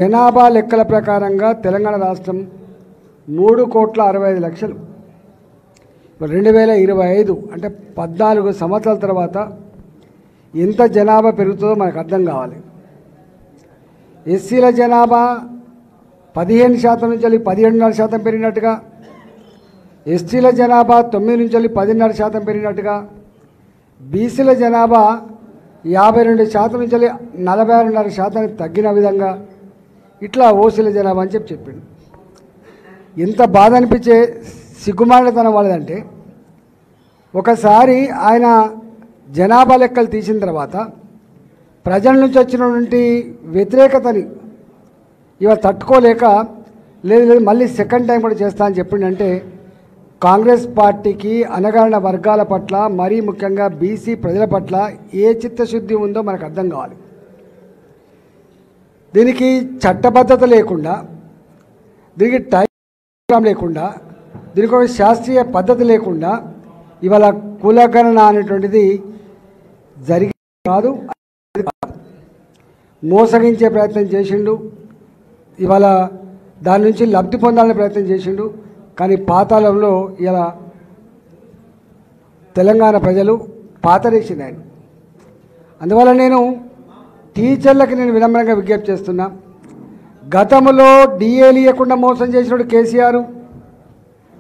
జనాభా లెక్కల ప్రకారంగా తెలంగాణ రాష్ట్రం 3,65,00,000 2025 అంటే 14 సంవత్సరాల తర్వాత ఎంత జనాభా పెరుగుతుందో మనకు అర్థం కావాలి. ఎస్సీల జనాభా 15% నుంచి 17.5% పెరిగినట్టుగా, ఎస్టీల జనాభా 9 నుంచి 10.5% పెరిగినట్టుగా, బీసీల జనాభా 52% నుంచి 46.5% తగ్గిన విధంగా ఇట్లా ఓసీల జనాభా అని చెప్పిండు. ఎంత బాధ అనిపించే సిగ్గుమాలితనం వాళ్ళదంటే, ఒకసారి ఆయన జనాభా లెక్కలు తీసిన తర్వాత ప్రజల నుంచి వచ్చినటువంటి వ్యతిరేకతని ఇవాళ తట్టుకోలేక లేదు మళ్ళీ సెకండ్ టైం కూడా చేస్తా అని చెప్పిండంటే, కాంగ్రెస్ పార్టీకి అణగారిన వర్గాల పట్ల, మరీ ముఖ్యంగా బీసీ ప్రజల పట్ల ఏ చిత్తశుద్ధి ఉందో మనకు అర్థం కావాలి. దీనికి చట్టబద్ధత లేకుండా, దీనికి టైం లేకుండా, దీనికి ఒక శాస్త్రీయ పద్ధతి లేకుండా ఇవాళ కులగణన అనేటువంటిది జరిగి కాదు, మోసగించే ప్రయత్నం చేసిండు. ఇవాళ దాని నుంచి లబ్ధి పొందాలనే ప్రయత్నం చేసిండు. కానీ పాతాళంలో ఇలా తెలంగాణ ప్రజలు పాతరేసింది ఆయన. అందువల్ల నేను టీచర్లకు వినమ్రంగా విజ్ఞప్తి చేస్తున్నా. గతంలో డిఏలు ఇవ్వకుండా మోసం చేసినాడు కేసీఆర్.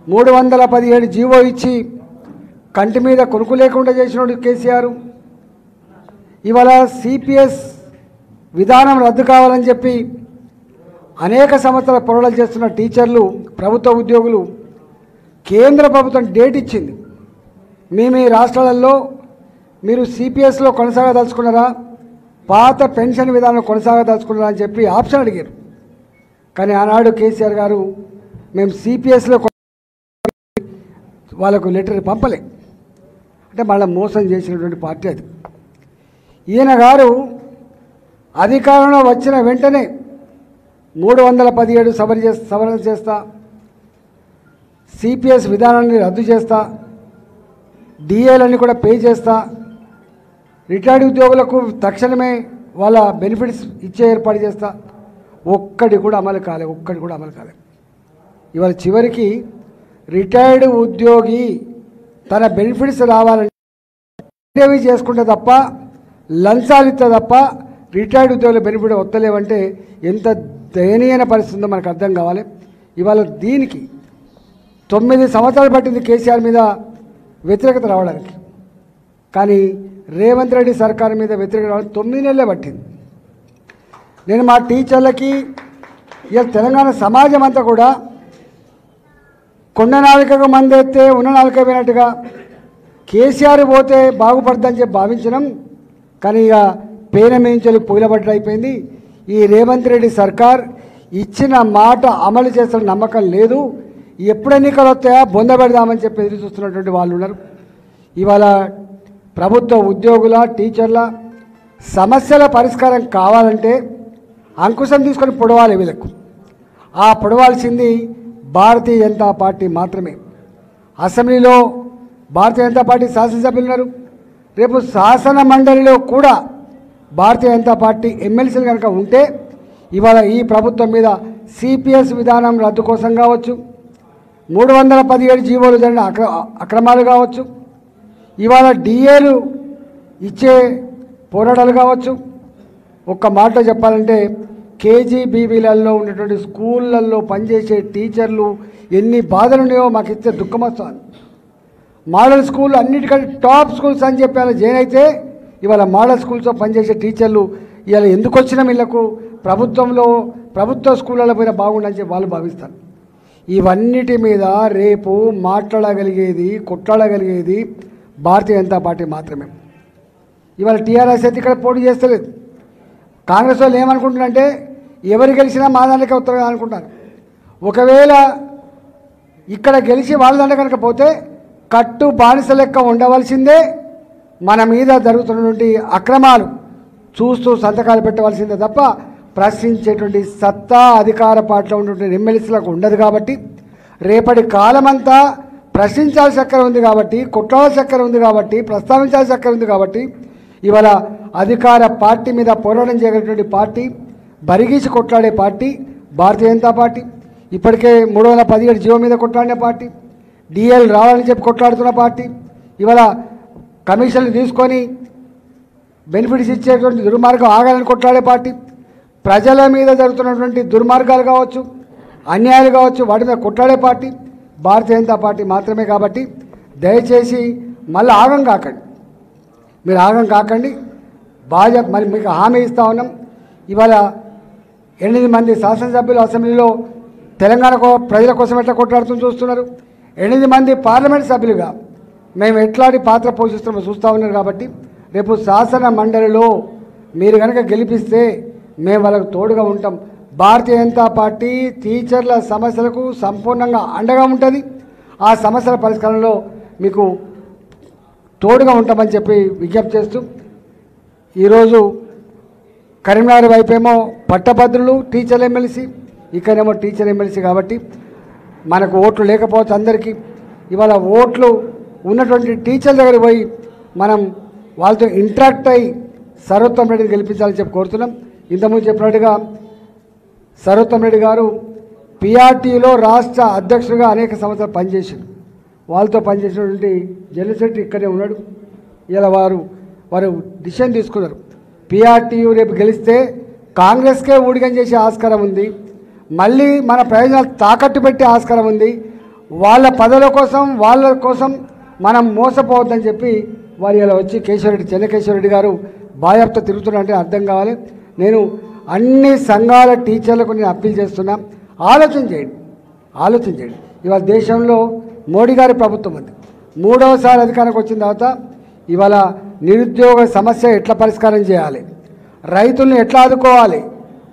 317 జీవో ఇచ్చి కంటి మీద కొనుక్కు లేకుండా చేసినాడు కేసీఆర్. ఇవాళ సిపిఎస్ విధానం రద్దు కావాలని చెప్పి అనేక సంవత్సరాల పోరాటాలు చేస్తున్న టీచర్లు, ప్రభుత్వ ఉద్యోగులు కేంద్ర ప్రభుత్వం డేట్ ఇచ్చింది. మీ రాష్ట్రాలలో మీరు సిపిఎస్లో కొనసాగదలుచుకున్నారా, పాత పెన్షన్ విధానం కొనసాగదలుచుకున్నారా అని చెప్పి ఆప్షన్ అడిగారు. కానీ ఆనాడు కేసీఆర్ గారు మేము సిపిఎస్లో వాళ్ళకు లెటర్ పంపలే. అంటే మళ్ళీ మోసం చేసినటువంటి పార్టీ అది. ఈయన గారు అధికారంలో వచ్చిన వెంటనే 317 సవరణ చేస్తా, సిపిఎస్ విధానాన్ని రద్దు చేస్తా, డిఏలన్నీ కూడా పే చేస్తా, రిటైర్డ్ ఉద్యోగులకు తక్షణమే వాళ్ళ బెనిఫిట్స్ ఇచ్చే ఏర్పాటు చేస్తా. ఒక్కటి కూడా అమలు కాలే. ఇవాళ చివరికి రిటైర్డ్ ఉద్యోగి తన బెనిఫిట్స్ రావాలంటే చేసుకుంటే తప్ప, లంచాలు ఇస్తే తప్ప రిటైర్డ్ ఉద్యోగుల బెనిఫిట్ వస్తలేవంటే ఎంత దయనీయమైన పరిస్థితి ఉందో మనకు అర్థం కావాలి. ఇవాళ దీనికి 9 సంవత్సరాలు పట్టింది కేసీఆర్ మీద వ్యతిరేకత రావడానికి. కానీ రేవంత్ రెడ్డి సర్కారు మీద వ్యతిరేకత రావడానికి 9 నెలలే పట్టింది. నేను మా టీచర్లకి, ఇవాళ తెలంగాణ సమాజం అంతా కూడా కొండ నాలుకకు మందెత్తే ఉన్న నాలుక పోయినట్టుగా కేసీఆర్ పోతే బాగుపడదని చెప్పి భావించినాం. కానీ ఇక పేన మేంచలు పొయిలబడ్డ అయిపోయింది. ఈ రేవంత్ రెడ్డి సర్కార్ ఇచ్చిన మాట అమలు చేస్తున్న నమ్మకం లేదు. ఎప్పుడు ఎన్నికలు వస్తాయా బొంద పెడదామని చెప్పి ఎదురు చూస్తున్నటువంటి వాళ్ళు ఉన్నారు. ఇవాళ ప్రభుత్వ ఉద్యోగుల, టీచర్ల సమస్యల పరిష్కారం కావాలంటే అంకుశం తీసుకొని పొడవాలి వీళ్ళకు. ఆ పొడవాల్సింది భారతీయ జనతా పార్టీ మాత్రమే. అసెంబ్లీలో భారతీయ జనతా పార్టీ శాసనసభ్యులు ఉన్నారు. రేపు శాసన మండలిలో కూడా భారతీయ జనతా పార్టీ ఎమ్మెల్సీలు కనుక ఉంటే ఇవాళ ఈ ప్రభుత్వం మీద సిపిఎస్ విధానం రద్దు కోసం కావచ్చు, 317 జీవోలు జరిగిన అక్రమాలు కావచ్చు, ఇవాళ డిఏలు ఇచ్చే పోరాటాలు కావచ్చు. ఒక్క మాటలో చెప్పాలంటే కేజీబీవీలలో ఉన్నటువంటి స్కూళ్ళల్లో పనిచేసే టీచర్లు ఎన్ని బాధలు ఉన్నాయో మాకు ఇచ్చే దుఃఖం వస్తుంది. మోడల్ స్కూల్ అన్నిటికంటే టాప్ స్కూల్స్ అని చెప్పి అలా జాయిన్ అయితే ఇవాళ మోడల్ స్కూల్స్లో పనిచేసే టీచర్లు ఇవాళ ఎందుకు వచ్చిన వీళ్ళకు ప్రభుత్వ స్కూళ్ళలో పోయినా బాగుండని చెప్పి వాళ్ళు భావిస్తారు. ఇవన్నిటి మీద రేపు మాట్లాడగలిగేది, కొట్లాడగలిగేది భారతీయ జనతా పార్టీ మాత్రమే. ఇవాళ టీఆర్ఎస్ అయితే ఇక్కడ పోటీ చేస్తలేదు. కాంగ్రెస్ వాళ్ళు ఏమనుకుంటున్నారంటే ఎవరు గెలిచినా మా దాంట్లోకి వస్తారు అనుకుంటారు. ఒకవేళ ఇక్కడ గెలిచి వాళ్ళ దాంట్లో కనుక పోతే కట్టు బానిస లెక్క ఉండవలసిందే. మన మీద జరుగుతున్నటువంటి అక్రమాలు చూస్తూ సంతకాలు పెట్టవలసిందే తప్ప ప్రశ్నించేటువంటి సత్తా అధికార పార్టీలో ఉన్నటువంటి ఎమ్మెల్యేలకు ఉండదు. కాబట్టి రేపటి కాలమంతా ప్రశ్నించాల్సిన చక్కెర ఉంది కాబట్టి, కొట్టాల్సిన చక్కెర ఉంది కాబట్టి, ప్రస్తావించాల్సిన చక్కెర ఉంది కాబట్టి ఇవాళ అధికార పార్టీ మీద పోరాటం చేయగలిగినటువంటి party బరిగీసి కొట్లాడే party Bharatiya Janata party. ఇప్పటికే 317 జీవో మీద కొట్లాడిన పార్టీ, డిఎల్ రావాలని చెప్పి కొట్లాడుతున్న పార్టీ, ఇవాళ కమిషన్లు తీసుకొని బెనిఫిట్స్ ఇచ్చేటువంటి దుర్మార్గం ఆగాలని కొట్లాడే పార్టీ, ప్రజల మీద జరుగుతున్నటువంటి దుర్మార్గాలు కావచ్చు, అన్యాయాలు కావచ్చు, వాటి మీద కొట్లాడే పార్టీ భారతీయ జనతా పార్టీ మాత్రమే. కాబట్టి దయచేసి మళ్ళీ ఆగం కాకండి, మీరు ఆగం కాకండి. మరి మీకు హామీ ఇస్తా ఉన్నాం. ఇవాళ 8 మంది శాసనసభ్యులు అసెంబ్లీలో తెలంగాణ ప్రజల కోసం ఎట్లా కొట్లాడుతూ చూస్తున్నారు, 8 మంది పార్లమెంట్ సభ్యులుగా మేము ఎట్లాంటి పాత్ర పోషిస్తున్నామో చూస్తూ ఉన్నారు. కాబట్టి రేపు శాసన మండలిలో మీరు కనుక గెలిపిస్తే మేము వాళ్ళకు తోడుగా ఉంటాం. భారతీయ జనతా పార్టీ టీచర్ల సమస్యలకు సంపూర్ణంగా అండగా ఉంటుంది. ఆ సమస్యల పరిష్కారంలో మీకు తోడుగా ఉంటామని చెప్పి విజ్ఞప్తి చేస్తూ, ఈరోజు కరీంనగర్ వైపేమో పట్టభద్రులు టీచర్ ఎమ్మెల్సీ, ఇక్కడేమో టీచర్ ఎమ్మెల్సీ. కాబట్టి మనకు ఓట్లు లేకపోవచ్చు అందరికీ. ఇవాళ ఓట్లు ఉన్నటువంటి టీచర్ల దగ్గర పోయి మనం వాళ్ళతో ఇంటరాక్ట్ అయ్యి సర్వోత్తమ్ రెడ్డిని గెలిపించాలని చెప్పి కోరుతున్నాం. ఇంతకుముందు చెప్పినట్టుగా సర్వోత్తమ్ రెడ్డి గారు పిఆర్టీలో రాష్ట్ర అధ్యక్షుడిగా అనేక సంవత్సరాలు పనిచేశారు. వాళ్ళతో పనిచేసినటువంటి జనరల్ సెక్రటరీ ఇక్కడే ఉన్నాడు. ఇలా వారు డిసిషన్ తీసుకున్నారు, పిఆర్టీయు రేపు గెలిస్తే కాంగ్రెస్కే ఊడిగం చేసే ఆస్కారం ఉంది, మళ్ళీ మన ప్రయోజనాలు తాకట్టు పెట్టే ఆస్కారం ఉంది, వాళ్ళ పదవుల కోసం వాళ్ళ కోసం మనం మోసపోవద్దని చెప్పి వారు ఇలా వచ్చి చెన్నకేశ్వరరెడ్డి గారు బాయాప్తో తిరుగుతున్నారంటే అర్థం కావాలి. నేను అన్ని సంఘాల టీచర్లకు నేను అప్పీల్ చేస్తున్నా, ఆలోచన చేయండి. ఇవాళ దేశంలో మోడీ గారి ప్రభుత్వం ఉంది, 3వసారి అధికారానికి వచ్చిన తర్వాత ఇవాళ నిరుద్యోగ సమస్య ఎట్లా పరిష్కారం చేయాలి, రైతుల్ని ఎట్లా ఆదుకోవాలి,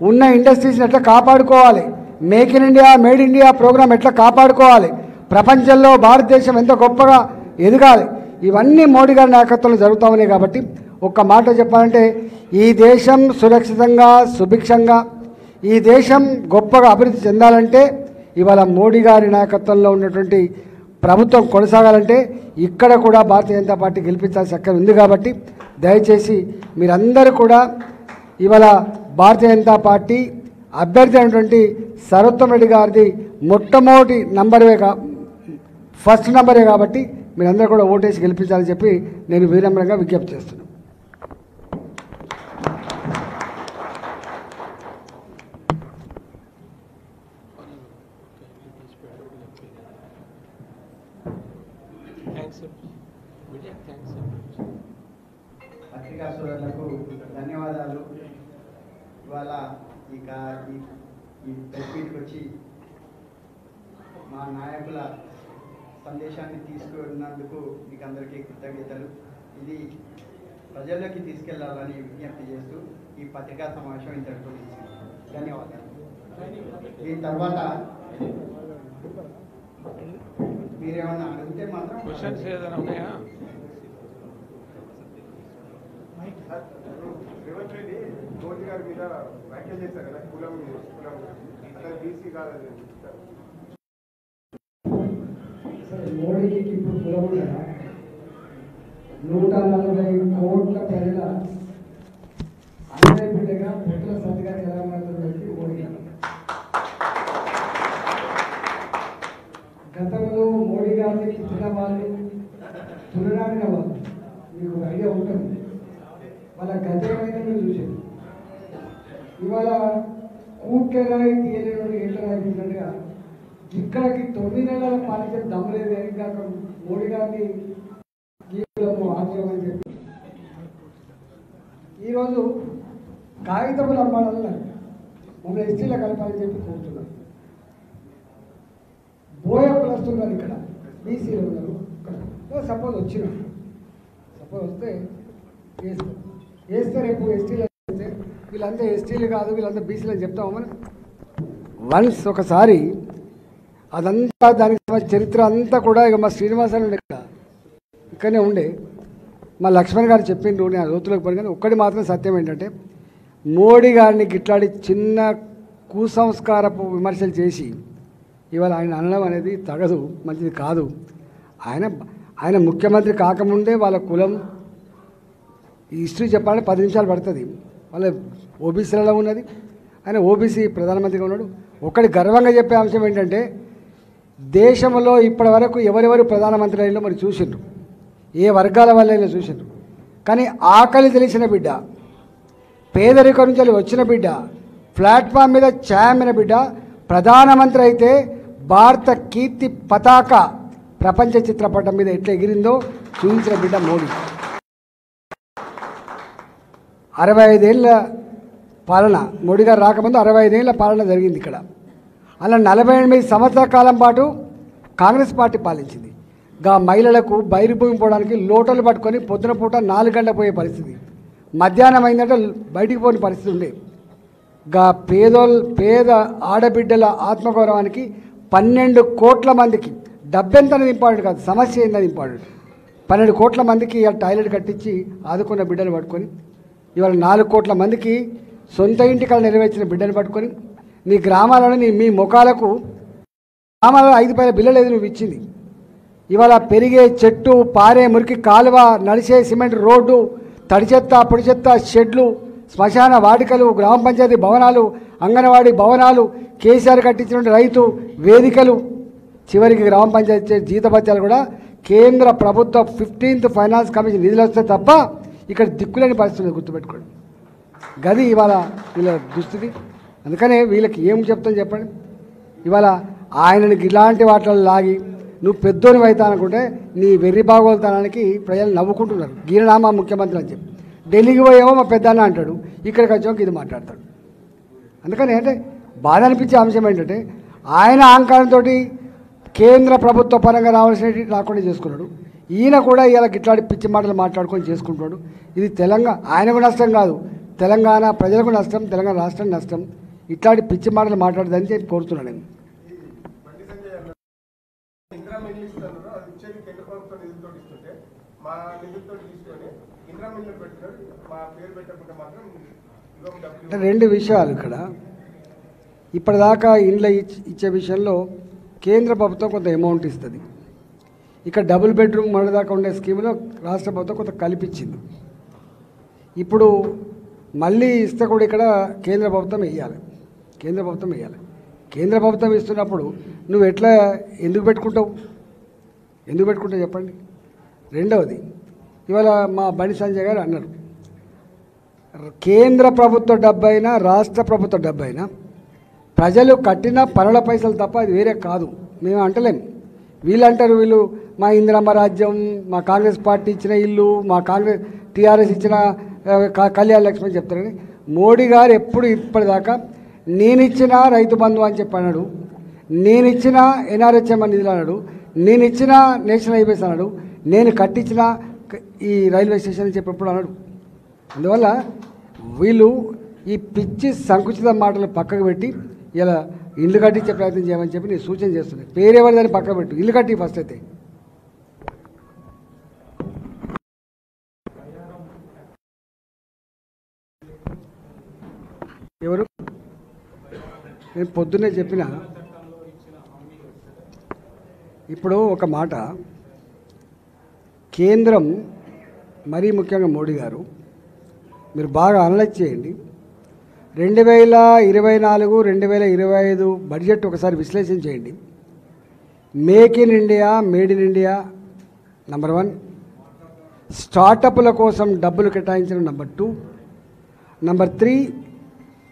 ఉన్న ఇండస్ట్రీస్ని ఎట్లా కాపాడుకోవాలి, make in India made India program ఎట్లా కాపాడుకోవాలి, ప్రపంచంలో భారతదేశం ఎంత గొప్పగా ఎదగాలి, ఇవన్నీ మోడీ గారి నాయకత్వంలో జరుగుతూ ఉన్నాయి. కాబట్టి ఒక్క మాట చెప్పాలంటే ఈ దేశం సురక్షితంగా సుభిక్షంగా ఈ దేశం గొప్పగా అభివృద్ధి చెందాలంటే ఇవాళ మోడీ గారి నాయకత్వంలో ఉన్నటువంటి ప్రభుత్వం కొనసాగాలంటే ఇక్కడ కూడా భారతీయ జనతా పార్టీ గెలిపించాల్సిన అక్కడ ఉంది. కాబట్టి దయచేసి మీరందరూ కూడా ఇవాళ భారతీయ జనతా పార్టీ అభ్యర్థి అయినటువంటి సర్వోత్తమ్ రెడ్డి గారిది మొట్టమొదటి ఫస్ట్ నంబరే కాబట్టి మీరందరూ కూడా ఓటేసి గెలిపించాలని చెప్పి నేను వినమ్రంగా విజ్ఞప్తి చేస్తున్నాను. పత్రికా సోదరులకు ధన్యవాదాలు. ఇవాళ ఈ ప్రెస్ మీట్కి వచ్చి మా నాయకుల సందేశాన్ని తీసుకున్నందుకు మీకు అందరికీ కృతజ్ఞతలు. ఇది ప్రజల్లోకి తీసుకెళ్లాలని విజ్ఞప్తి చేస్తూ ఈ పత్రికా సమావేశం ఇంతటితో ధన్యవాదాలు. దీని తర్వాత మీరేమన్నా అడిగితే మాత్రం క్వశ్చన్స్ ఏదైనా ఉన్నాయా? రేవంత్ రెడ్డి మోదీ గారి మీద వ్యాఖ్యలు చేశారు కదా, కులం అసలు బీసీ కాదని. మోడీకి ఇప్పుడు కులం 140 కోట్ల ప్రజల అందరి బిడ్డగా పుట్ల సతిగా తెలంగాణ మోడీ గారు. గతంలో మోడీ గారిని తిట్టిన వాళ్ళు తులనాడిన వాళ్ళు మీకు ఐడియా ఉంటుంది. వాళ్ళ గతమైన మీరు చూసారు. ఇవాళ కూట్లరాయి తీయలేని ఏళ్ళ రాయినట్టుగా ఇక్కడికి 9 నెలల పాలించే దమ్మలేదు. ఇంకా మోడీ గారిని ఆచరమని చెప్పి ఈరోజు కాగితములు అమ్మాలన్న మమ్మల్ని ఎస్టీలో కలపాలని చెప్పి కోరుతున్నారు. బోయకులు వస్తున్నారు, ఇక్కడ బీసీలు ఉన్నారు. సపోజ్ వస్తే వేస్తే రేపు ఎస్టీలు అయితే వీళ్ళంతా ఎస్టీలు కాదు వీళ్ళంతా బీసీలు అని చెప్తాము మనం. వన్స్ ఒకసారి అదంతా దానికి చరిత్ర అంతా కూడా ఇక మా శ్రీనివాసరావు ఉండే ఇక్కడనే ఉండే మా లక్ష్మణ్ గారు చెప్పిండ్రు, నేను లోతులకు పోయి. కానీ ఒక్కటి మాత్రం సత్యం ఏంటంటే మోడీ గారిని గిట్లాడి చిన్న కుసంస్కారపు విమర్శలు చేసి ఇవాళ ఆయన అనడం అనేది తగదు, మంచిది కాదు. ఆయన ముఖ్యమంత్రి కాకముందే వాళ్ళ కులం హిస్టరీ చెప్పాలంటే 10 నిమిషాలు పడుతుంది. వాళ్ళ ఓబీసీలలో ఉన్నది, ఆయన ఓబీసీ ప్రధానమంత్రిగా ఉన్నాడు. ఒకటి గర్వంగా చెప్పే అంశం ఏంటంటే దేశంలో ఇప్పటి వరకు ఎవరెవరు ప్రధానమంత్రి అయినా మరి చూసిండ్రు, ఏ వర్గాల వల్ల చూసిండ్రు. కానీ ఆకలి తెలిసిన బిడ్డ, పేదరికం నుంచి వచ్చిన బిడ్డ, ప్లాట్ఫామ్ మీద ఛాయమైన బిడ్డ ప్రధానమంత్రి అయితే భారత కీర్తి పతాక ప్రపంచ చిత్రపటం మీద ఎట్లా ఎగిరిందో చూపించిన బిడ్డ మోడీ. 65 ఏళ్ళ పాలన, మోడీ గారు రాకముందు 65 ఏళ్ళ పాలన జరిగింది ఇక్కడ. అలా 48 సంవత్సరాల కాలం పాటు కాంగ్రెస్ పార్టీ పాలించింది. గా మహిళలకు బయలుభూమి పోవడానికి లోటలు పట్టుకొని పొద్దున పూట 4 గంటల పోయే పరిస్థితి, మధ్యాహ్నం అయిందంటే బయటికి పోని పరిస్థితి ఉండే. గా పేద ఆడబిడ్డల ఆత్మగౌరవానికి 12 కోట్ల మందికి, డబ్బెంత అనేది ఇంపార్టెంట్ కాదు, సమస్య ఏంటది ఇంపార్టెంట్. 12 కోట్ల మందికి టాయిలెట్ కట్టించి ఆదుకున్న బిడ్డను పట్టుకొని, ఇవాళ 4 కోట్ల మందికి సొంత ఇంటికలు నెరవేర్చిన బిడ్డను పట్టుకొని, నీ గ్రామాలను మీ ముఖాలకు గ్రామాలలో 5 రూపాయల బిల్లు లేదు నువ్వు ఇచ్చింది. ఇవాళ పెరిగే చెట్టు, పారే మురికి కాలువ, నడిచే సిమెంట్ రోడ్డు, తడి చెత్త, పొడి చెత్త, షెడ్లు, శ్మశాన వాటికలు, గ్రామ పంచాయతీ భవనాలు, అంగన్వాడీ భవనాలు, కేసీఆర్ కట్టించిన రైతు వేదికలు, చివరికి గ్రామ పంచాయతీ జీతభత్యాలు కూడా కేంద్ర ప్రభుత్వ 15th ఫైనాన్స్ కమిషన్ నిధులు వస్తే తప్ప ఇక్కడ దిక్కులేని పరిస్థితులు గుర్తుపెట్టుకోండి. గది ఇవాళ వీళ్ళ దుస్థితి. అందుకనే వీళ్ళకి ఏం చెప్తాను చెప్పండి. ఇవాళ ఆయనకి ఇలాంటి వాటిలో లాగి నువ్వు పెద్దోని అవుతా అనుకుంటే నీ వెర్రి బాగోలుతానానికి ప్రజలు నవ్వుకుంటున్నారు. గీరనామా ముఖ్యమంత్రి అని చెప్పి ఢిల్లీకి పోయేమో మా పెద్దన్న అంటాడు, ఇక్కడికి వచ్చాక ఇది మాట్లాడతాడు. అందుకని అంటే బాధ అనిపించే అంశం ఏంటంటే ఆయన అహంకారంతో కేంద్ర ప్రభుత్వ పరంగా రావాల్సినవి రాకుండా చేసుకున్నాడు. ఈయన కూడా ఇలా ఇట్లాంటి పిచ్చి మాటలు మాట్లాడుకొని చేసుకుంటున్నాడు. ఇది ఆయనకు నష్టం కాదు, తెలంగాణ ప్రజలకు నష్టం, తెలంగాణ రాష్ట్రం నష్టం. ఇట్లాంటి పిచ్చి మాటలు మాట్లాడదని చెప్పి కోరుతున్నాను నేను. రెండు విషయాలు ఇక్కడ. ఇప్పటిదాకా ఇండ్ల ఇచ్చే విషయంలో కేంద్ర ప్రభుత్వం కొంత అమౌంట్ ఇస్తుంది. ఇక్కడ డబుల్ బెడ్రూమ్ మొదటిదాకా ఉండే స్కీమ్లో రాష్ట్ర ప్రభుత్వం కొంత కల్పించింది. ఇప్పుడు మళ్ళీ ఇస్తే కూడా ఇక్కడ కేంద్ర ప్రభుత్వం వేయాలి. కేంద్ర ప్రభుత్వం ఇస్తున్నప్పుడు నువ్వు ఎందుకు పెట్టుకుంటావు చెప్పండి. రెండవది, ఇవాళ మా బండి సంజయ్ గారు అన్నారు, కేంద్ర ప్రభుత్వ డబ్బు అయినా రాష్ట్ర ప్రభుత్వ డబ్బు అయినా ప్రజలు కట్టిన పనుల పైసలు తప్ప అది వేరే కాదు. మేము అంటలేం. వీళ్ళు అంటారు, వీళ్ళు మా ఇందిరమ్మ రాజ్యం, మా కాంగ్రెస్ పార్టీ ఇచ్చిన ఇల్లు, మా టీఆర్ఎస్ ఇచ్చిన కళ్యాణ లక్ష్మి అని చెప్తారని. మోడీ గారు ఎప్పుడు ఇప్పటిదాకా నేనిచ్చిన రైతు బంధు అని చెప్పి అన్నాడు, నేనిచ్చిన ఎన్ఆర్హెచ్ఎం నిధులు అన్నాడు, నేనిచ్చిన నేషనల్ హైవేస్ అన్నాడు, నేను కట్టించిన ఈ రైల్వే స్టేషన్ అని చెప్పి ఎప్పుడు అన్నాడు. అందువల్ల వీళ్ళు ఈ పిచ్చి సంకుచిత మాటలు పక్కకు పెట్టి ఇలా ఇల్లు కట్టించే ప్రయత్నం చేయమని చెప్పి నేను సూచన చేస్తున్నాను. పేరెవరి దాన్ని పక్కకు పెట్టు, ఇల్లు కట్టి ఫస్ట్ అయితే. ఎవరు నేను పొద్దున్నే చెప్పిన, ఇప్పుడు ఒక మాట, కేంద్రం మరీ ముఖ్యంగా మోడీ గారు మీరు బాగా అనలైజ్ చేయండి. 2024-2025 బడ్జెట్ ఒకసారి విశ్లేషణ చేయండి. Make in India, made in India number 1, స్టార్టప్ల కోసం డబ్బులు కేటాయించడం నంబర్ 2, నంబర్ 3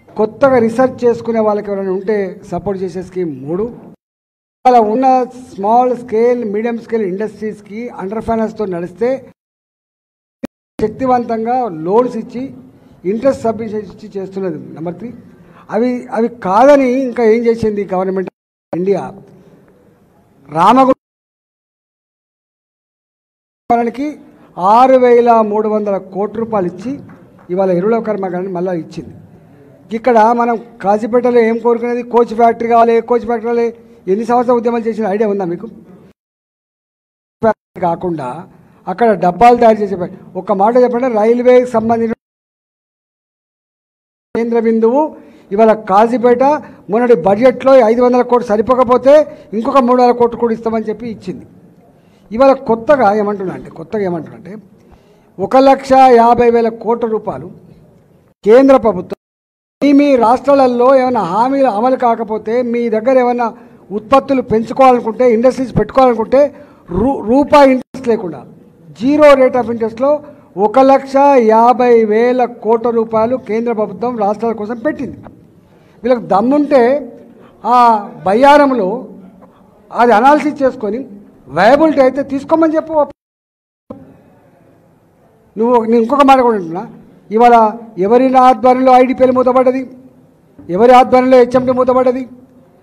కొత్తగా రీసెర్చ్ చేసుకునే వాళ్ళకి ఎవరైనా ఉంటే సపోర్ట్ చేసే స్కీమ్ 3, అలా ఉన్న స్మాల్ స్కేల్ మీడియం స్కేల్ ఇండస్ట్రీస్కి అండర్ ఫైనాన్స్తో నడిస్తే శక్తివంతంగా లోన్స్ ఇచ్చి ఇంట్రెస్ట్ సబ్సిడీస్ ఇచ్చి చేస్తున్నది నంబర్ 3. అవి కాదని ఇంకా ఏం చేసింది గవర్నమెంట్ ఇండియా, రామగుండానికి 6,300 కోట్ల రూపాయలు ఇచ్చి ఇవాళ ఎరువుల కర్మాగారాన్ని మళ్ళీ ఇచ్చింది. ఇక్కడ మనం కాజీపేటలో ఏం కోరుకునేది, కోచ్ ఫ్యాక్టరీ కావాలి, కోచ్ ఫ్యాక్టరీ ఎన్ని సంవత్సరాల ఉద్యమాలు చేసిన ఐడియా ఉందా మీకు? కాకుండా అక్కడ డబ్బాలు తయారు చేసే ఒక మాట చెప్పండి, రైల్వేకి సంబంధించిన కేంద్ర బిందువు ఇవాళ కాజీపేట మొన్నటి బడ్జెట్లో 500 కోట్లు సరిపోకపోతే ఇంకొక 300 కోట్లు కూడా ఇస్తామని చెప్పి ఇచ్చింది. ఇవాళ కొత్తగా ఏమంటున్నా అంటే 1,50,000 కోట్ల రూపాయలు కేంద్ర ప్రభుత్వం మీ రాష్ట్రాలలో ఏమైనా హామీలు అమలు కాకపోతే మీ దగ్గర ఏమైనా ఉత్పత్తులు పెంచుకోవాలనుకుంటే ఇండస్ట్రీస్ పెట్టుకోవాలనుకుంటే రూపాయి ఇంట్రెస్ట్ లేకుండా జీరో రేట్ ఆఫ్ ఇంట్రెస్ట్లో 1,50,000 కోట్ల రూపాయలు కేంద్ర ప్రభుత్వం రాష్ట్రాల కోసం పెట్టింది. వీళ్ళకి దమ్ముంటే ఆ బయ్యారంలో అది అనాలిసిస్ చేసుకొని వయబిలిటీ అయితే తీసుకోమని చెప్పు. నేను ఇంకొక మాట కూడా అంటున్నా, ఇవాళ ఎవరి ఆధ్వర్యంలో ఐడిపిఎల్ మూతపడ్డది, ఎవరి ఆధ్వర్యంలో హెచ్ఎండి మూతపడ్డది,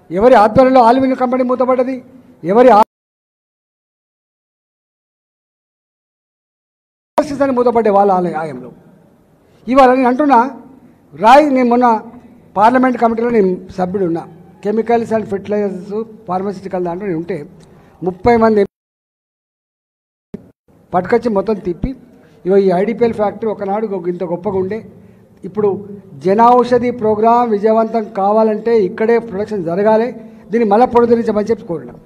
ఎవరి ఆధ్వర్యంలో అల్యూమినియం కంపెనీ మూతపడ్డది, ఎవరి అని మూతపడ్డే వాళ్ళ ఆలయంలో. ఇవాళ నేను అంటున్నా నేను మొన్న పార్లమెంట్ కమిటీలో నేను సభ్యుడు ఉన్నా. కెమికల్స్ అండ్ ఫెర్టిలైజర్స్ ఫార్మాసిటికల్ దాంట్లో నేను ఉంటే 30 మంది పట్టుకొచ్చి మొత్తం తిప్పి ఈ ఐడిపిఎల్ ఫ్యాక్టరీ ఒకనాడు ఇంత గొప్పగా ఉండే, ఇప్పుడు జన ఔషధి ప్రోగ్రాం విజయవంతం కావాలంటే ఇక్కడే ప్రొడక్షన్ జరగాలి, దీన్ని మళ్ళీ పునరుద్ధరించమని చెప్పి కోరినాం.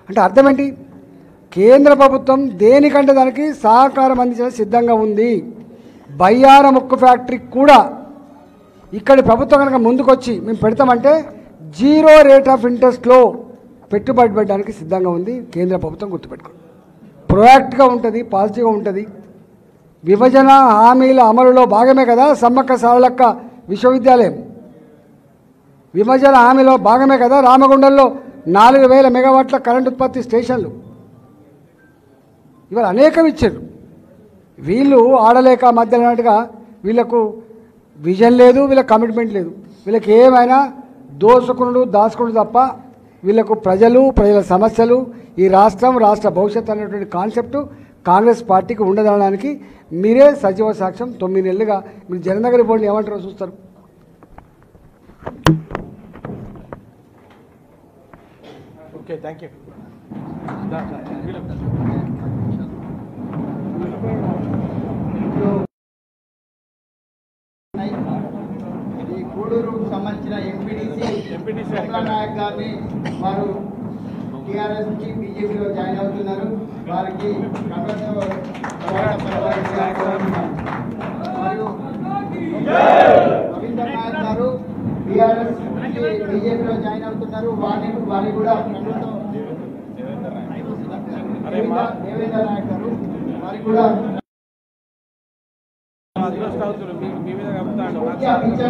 అంటే అర్థం ఏంటి? కేంద్ర ప్రభుత్వం దేనికంటే దానికి సహకారం అందించడానికి సిద్ధంగా ఉంది. బయ్యారం ఉక్కు ఫ్యాక్టరీ కూడా ఇక్కడి ప్రభుత్వం కనుక ముందుకొచ్చి మేము పెడతామంటే జీరో రేట్ ఆఫ్ ఇంట్రెస్ట్లో పెట్టుబడి పెట్టడానికి సిద్ధంగా ఉంది కేంద్ర ప్రభుత్వం. గుర్తుపెట్టుకోండి, ప్రొయాక్ట్గా ఉంటుంది, పాజిటివ్గా ఉంటుంది. విభజన హామీల అమలులో భాగమే కదా సమ్మక్క సారలక్క విశ్వవిద్యాలయం. విభజన హామీలో భాగమే కదా రామగుండంలో 4,000 మెగావాట్ల కరెంట్ ఉత్పత్తి స్టేషన్లు. ఇవాళ అనేకం ఇచ్చారు. వీళ్ళు ఆడలేక మధ్యలో అన్నట్టుగా వీళ్ళకు విజన్ లేదు, వీళ్ళకి కమిట్మెంట్ లేదు. వీళ్ళకి ఏమైనా దోసుకునుడు దాచుకునుడు తప్ప వీళ్ళకు ప్రజల సమస్యలు, ఈ రాష్ట్ర భవిష్యత్తు అనేటువంటి కాన్సెప్టు కాంగ్రెస్ పార్టీకి ఉండదనడానికి మీరే సజీవ సాక్ష్యం. 9 నెలలుగా మీరు జననగరి బోర్డుని ఏమంటారో చూస్తారు. Okay, thank you. ఈ గూడూరుకు సంబంధించిన ఎంపీటీసీ నాయక్ గారిని వారు టీఆర్ఎస్ నుంచి బీజేపీలో జాయిన్ అవుతున్నారు. వారికి మరియు రవీంద్ర నాయక్ గారు టీఆర్ఎస్ నుంచి బీజేపీలో జాయిన్ అవుతున్నారు. వారిని కూడా దేవేంద్ర నాయక్ గారు వారికి కూడా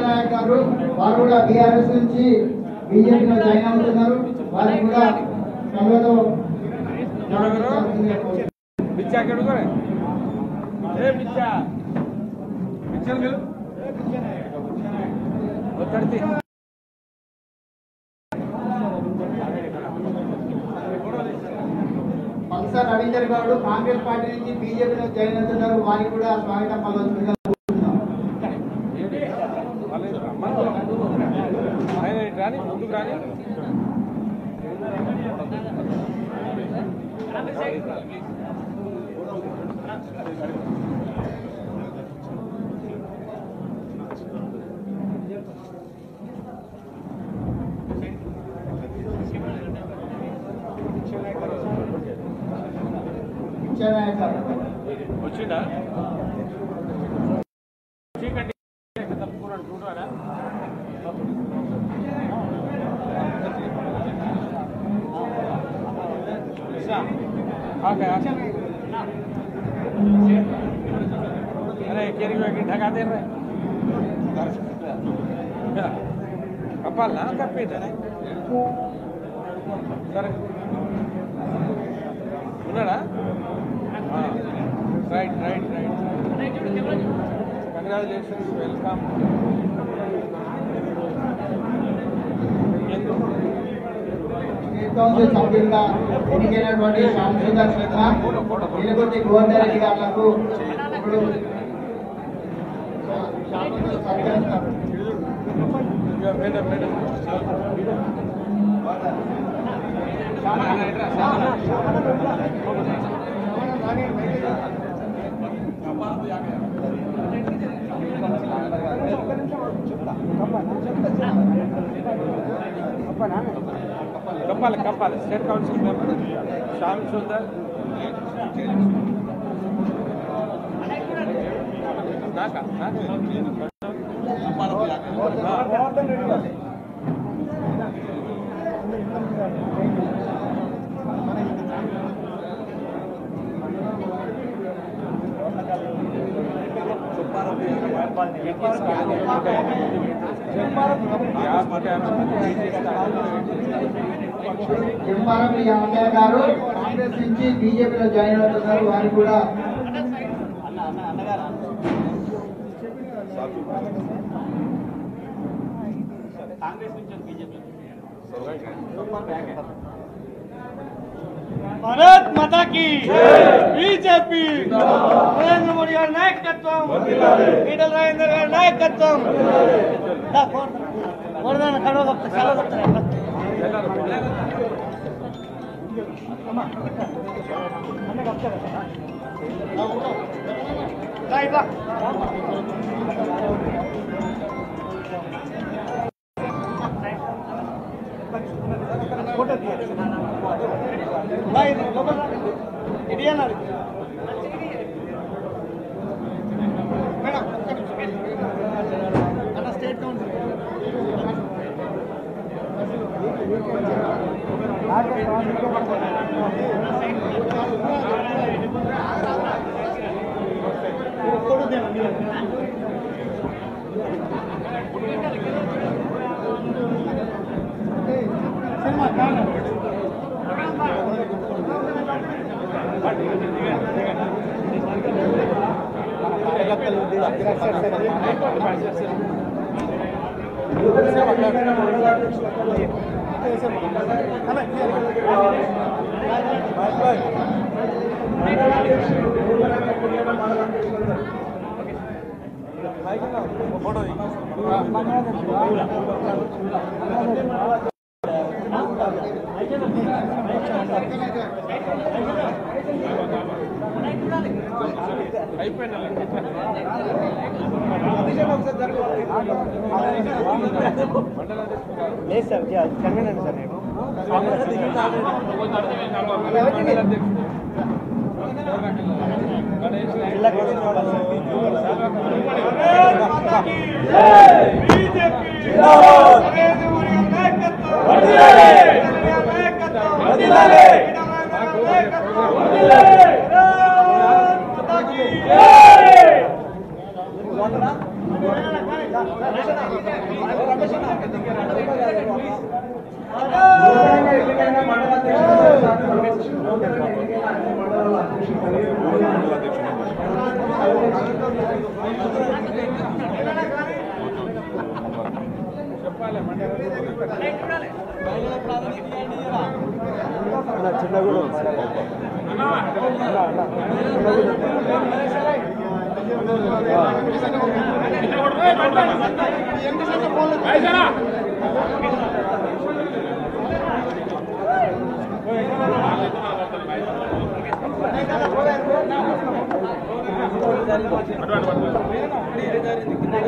నాయక్ గారు వారు కూడా బీఆర్ఎస్ నుంచి బీజేపీలో జాయిన్ అవుతున్నారు. వారికి కూడా పల్సర్ రవీందర్ గౌడ్ కాంగ్రెస్ పార్టీ నుంచి బీజేపీలో జాయిన్ అవుతున్నారు. వారికి కూడా స్వాగతం పలవచ్చుగా ముందుకు రాని వచ్చిందా अरे केरी ढका दे रहे कपाल ना कपे सर ఉన్నాడా రైట్ కంగ్రాచులేషన్స్ వెల్కమ్. కౌన్సిల్ సభ్యులుగా ఎన్నికైనటువంటి శ్యామ్ సుందర్ శర్మ, నిలబడి గోవర్ధన్ రెడ్డి గారులకు ఇప్పుడు कप्पाल स्टेट काउंसिल मेंबर श्याम सुंदर नाका ఎంపారం యాదయ్య గారు కాంగ్రెస్ నుంచి బీజేపీలో జాయిన్ అవుతున్నారు. వారు కూడా भारत माता की बीजेपी नरेंद्र मोदी गाరి నాయకత్వం ఈటల రాజేందర్ గారి నాయకత్వం వరదన కడవ సెలవు स्टेट कौन्सिल లేదు సార్ కన్వీనర్ సార్ నేను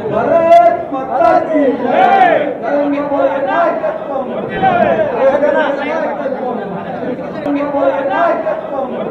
भारत माता की जय। नरेंद्र मोदी नायकत्వం।